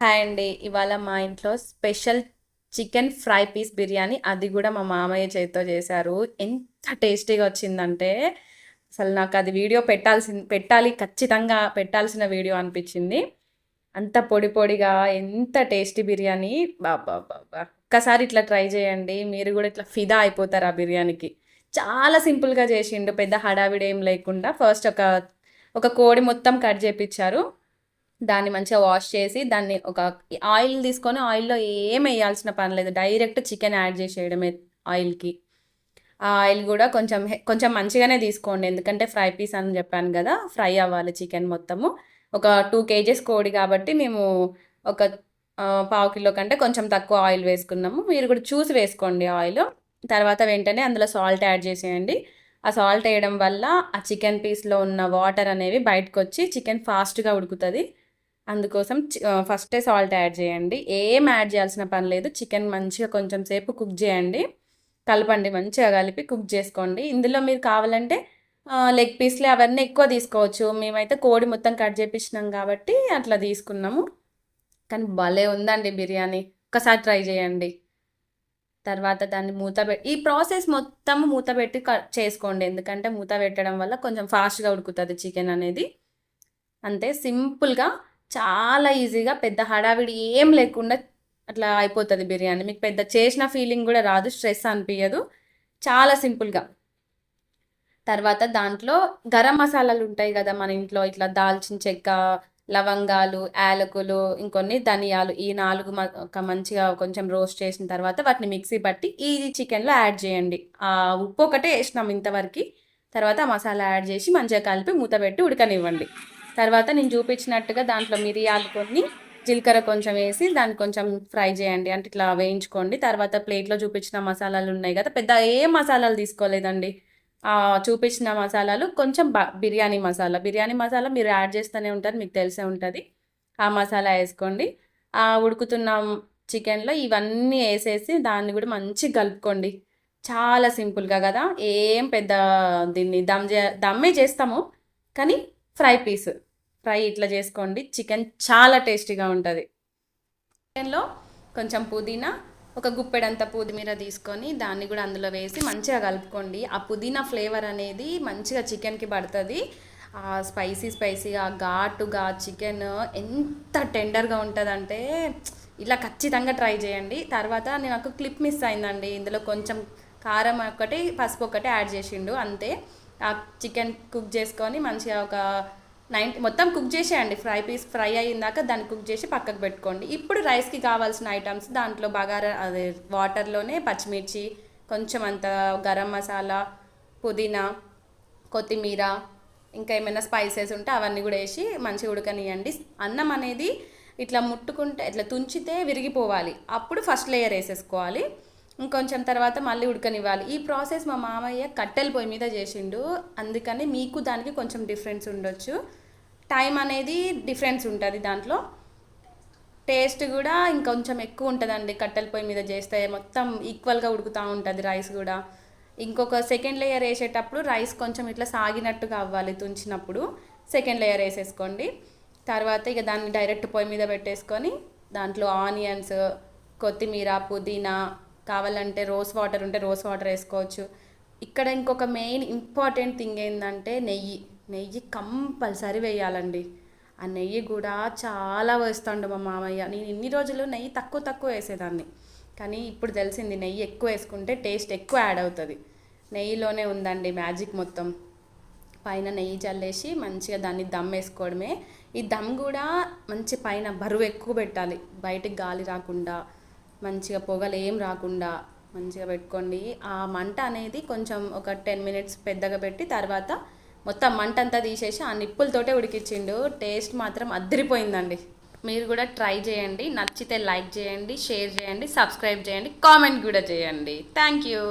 Hi అండి. ఇవాళ మా ఇంట్లో special chicken fry piece biryani, అది కూడా మా మామయ్య చేతితో చేశారు. ఎంత టేస్టీగా వచ్చిందంటే అసలు నాకు అది వీడియో పెట్టాలి, ఖచ్చితంగా పెట్టాల్సిన వీడియో అనిపించింది. అంత పొడి పొడిగా ఎంత టేస్టీ బిర్యానీ. బాబా, ఒక్కసారి ఇట్లా ట్రై చేయండి, మీరు కూడా ఇట్లా ఫిదా అయిపోతారు ఆ బిర్యానీకి. చాలా సింపుల్గా చేసిండు, పెద్ద హడావిడి ఏం లేకుండా. ఫస్ట్ ఒక కోడి మొత్తం కట్ చేపించారు. దాన్ని మంచిగా వాష్ చేసి దాన్ని ఒక ఆయిల్ తీసుకొని, ఆయిల్‌లో ఏం ఎయ్యాల్సిన పని లేదు. డైరెక్ట్ చికెన్ యాడ్ చేసేయడమే ఆయిల్‌కి. ఆ ఆయిల్ గూడా కొంచెం మంచిగానే తీసుకోండి. ఎందుకంటే ఫ్రై పీస్ అని చెప్పాను గదా! ఫ్రై అవ్వాలి చికెన్ మొత్తము. ఒక 2 కేజీస్ కోడి కాబట్టి మేము ఒక పావు కిలో కంటే కొంచెం తక్కువ ఆయిల్ వేసుకున్నాము. మీరు కూడా చూసి వేసుకోండి ఆయిలు. తర్వాత వెంటనే అందులో సాల్ట్ యాడ్ చేసేయండి. ఆ సాల్ట్ ఎయడం వల్ల ఆ చికెన్ పీస్‌లో ఉన్న వాటర్ అనేవి బయటకొచ్చి చికెన్ ఫాస్ట్‌గా ఉడుకుతది. అందుకోసం ఫస్టే సాల్ట్ యాడ్ చేయండి. ఏం యాడ్ చేయాల్సిన పని లేదు. చికెన్ మంచిగా కొంచెం సేపు కుక్ చేయండి. కలపండి, మంచిగా కలిపి కుక్ చేసుకోండి. ఇందులో మీరు కావాలంటే లెగ్ పీస్‌లు అవన్నీ ఎక్కువ తీసుకోవచ్చు. మేమైతే కోడి మొత్తం కట్ చేపించినాం కాబట్టి అట్లా తీసుకున్నాము. కానీ భలే ఉందండి బిర్యానీ. ఒక్కసారి ట్రై చేయండి. తర్వాత దాన్ని ఈ ప్రాసెస్ మొత్తం మూత పెట్టి చేసుకోండి. ఎందుకంటే మూత పెట్టడం వల్ల కొంచెం ఫాస్ట్‌గా ఉడుకుతది చికెన్ అనేది. అంతే సింపుల్‌గా, చాలా ఈజీగా, పెద్ద హడావిడి ఏం లేకుండా అట్లా అయిపోతది బిర్యానీ. మీకు పెద్ద చేసిన ఫీలింగ్ గూడా రాదు. స్ట్రెస్ అనిపియదు. చాలా సింపుల్‌గా. తర్వాత దాంట్లో గరం మసాలాలుంటాయి గదా! మన ఇంట్లో ఇట్లా దాల్చిన చెక్క, లవంగాలు, యాలకులు, ఇంకొన్ని ధనియాలు, ఈ 4 మంచిగా కొంచెం రోస్ట్ చేసిన తర్వాత వాటిని మిక్సీ పట్టి ఈ చికెన్‌లో యాడ్ చేయండి. ఉప్పు ఒకటే ఏసినాం ఇంతవరకి. తర్వాత మసాలా యాడ్ చేసి మంచిగా కలిపి మూత పెట్టి ఉడకనివ్వండి. తర్వాత నేను చూపించినట్టుగా దాంట్లో మిరియాలు కొన్ని, జీలకర్ర కొంచెం వేసి దాన్ని కొంచెం ఫ్రై చేయండి. అంటే ఇట్లా వేయించుకోండి. తర్వాత ప్లేట్‌లో చూపించిన మసాలాలు ఉన్నాయి కదా! పెద్ద ఏం మసాలాలు తీసుకోలేదండి. చూపించిన మసాలాలు కొంచెం బిర్యానీ మసాలా మీరు యాడ్ చేస్తూనే ఉంటారు, మీకు తెలిసే ఉంటుంది. ఆ మసాలా వేసుకోండి. ఉడుకుతున్న చికెన్లో ఇవన్నీ వేసేసి దాన్ని కూడా మంచిగా కలుపుకోండి. చాలా సింపుల్గా కదా! ఏం పెద్ద దీన్ని దమ్మే చేస్తాము, కానీ ఫ్రై ఇట్లా చేసుకోండి. చికెన్ చాలా టేస్టీగా ఉంటుంది. చికెన్లో కొంచెం పుదీనా, ఒక గుప్పెడంత కొత్తిమీర తీసుకొని దాన్ని కూడా అందులో వేసి మంచిగా కలుపుకోండి. ఆ పుదీనా ఫ్లేవర్ అనేది మంచిగా చికెన్కి పడుతుంది. స్పైసీగా ఘాటుగా చికెన్ ఎంత టెండర్గా ఉంటుందంటే ఇలా ఖచ్చితంగా ట్రై చేయండి. తర్వాత నాకు క్లిప్ మిస్ అయిందండి. ఇందులో కొంచెం కారం ఒకటి, పసుపు ఒకటి యాడ్ చేసిండు అంతే. ఆ చికెన్ కుక్ చేసుకొని మంచిగా ఒక మొత్తం కుక్ చేసేయండి. ఫ్రై అయ్యిందాక దాన్ని కుక్ చేసి పక్కకు పెట్టుకోండి. ఇప్పుడు రైస్కి కావాల్సిన ఐటమ్స్ దాంట్లో అదే వాటర్లోనే పచ్చిమిర్చి, కొంచెం అంత గరం మసాలా, పుదీనా, కొత్తిమీర, ఇంకా ఏమైనా స్పైసెస్ ఉంటే అవన్నీ కూడా వేసి మంచిగా ఉడకనియండి. అన్నం అనేది ఇట్లా ముట్టుకుంటే ఇట్లా తుంచితే విరిగిపోవాలి. అప్పుడు ఫస్ట్ లేయర్ వేసేసుకోవాలి. ఇంకొంచెం తర్వాత మళ్ళీ ఉడకనివ్వాలి. ఈ ప్రాసెస్ మా మామయ్య కట్టెల పొయ్యి మీద చేసిండు. అందుకని మీకు దానికి కొంచెం డిఫరెన్స్ ఉండొచ్చు. టైం అనేది డిఫరెన్స్ ఉంటుంది దాంట్లో. టేస్ట్ కూడా ఇంకొంచెం ఎక్కువ ఉంటుందండి కట్టెల పొయ్యి మీద చేస్తే. మొత్తం ఈక్వల్గా ఉడుకుతూ ఉంటుంది రైస్ కూడా. ఇంకొక సెకండ్ లేయర్ వేసేటప్పుడు రైస్ కొంచెం ఇట్లా సాగినట్టుగా అవ్వాలి తుంచినప్పుడు. సెకండ్ లేయర్ వేసేసుకోండి. తర్వాత ఇక దాన్ని డైరెక్ట్ పొయ్యి మీద పెట్టేసుకొని దాంట్లో ఆనియన్స్, కొత్తిమీర, పుదీనా, కావాలంటే రోస్ వాటర్ ఉంటే రోస్ వాటర్ వేసుకోవచ్చు. ఇక్కడ ఇంకొక మెయిన్ ఇంపార్టెంట్ థింగ్ ఏంటంటే నెయ్యి కంపల్సరీ వేయాలండి. ఆ నెయ్యి కూడా చాలా వేస్తాడు మా మామయ్య. నేను ఇన్ని రోజులు నెయ్యి తక్కువ వేసేదాన్ని, కానీ ఇప్పుడు తెలిసింది నెయ్యి ఎక్కువ వేసుకుంటే టేస్ట్ ఎక్కువ యాడ్ అవుతుంది. నెయ్యిలోనే ఉందండి మ్యాజిక్ మొత్తం. పైన నెయ్యి చల్లేసి మంచిగా దాన్ని దమ్ వేసుకోవడమే. ఈ దమ్ కూడా మంచి పైన బరువు ఎక్కువ పెట్టాలి, బయటికి గాలి రాకుండా, మంచిగా పొగలు ఏం రాకుండా మంచిగా పెట్టుకోండి. ఆ మంట అనేది కొంచెం ఒక 10 మినిట్స్ పెద్దగా పెట్టి తర్వాత మొత్తం మంట అంతా తీసేసి ఆ నిప్పులతోటే ఉడికిచ్చిండు. టేస్ట్ మాత్రం అదిరిపోయిందండి. మీరు కూడా ట్రై చేయండి. నచ్చితే లైక్ చేయండి, షేర్ చేయండి, సబ్స్క్రైబ్ చేయండి, కామెంట్ కూడా చేయండి. Thank you.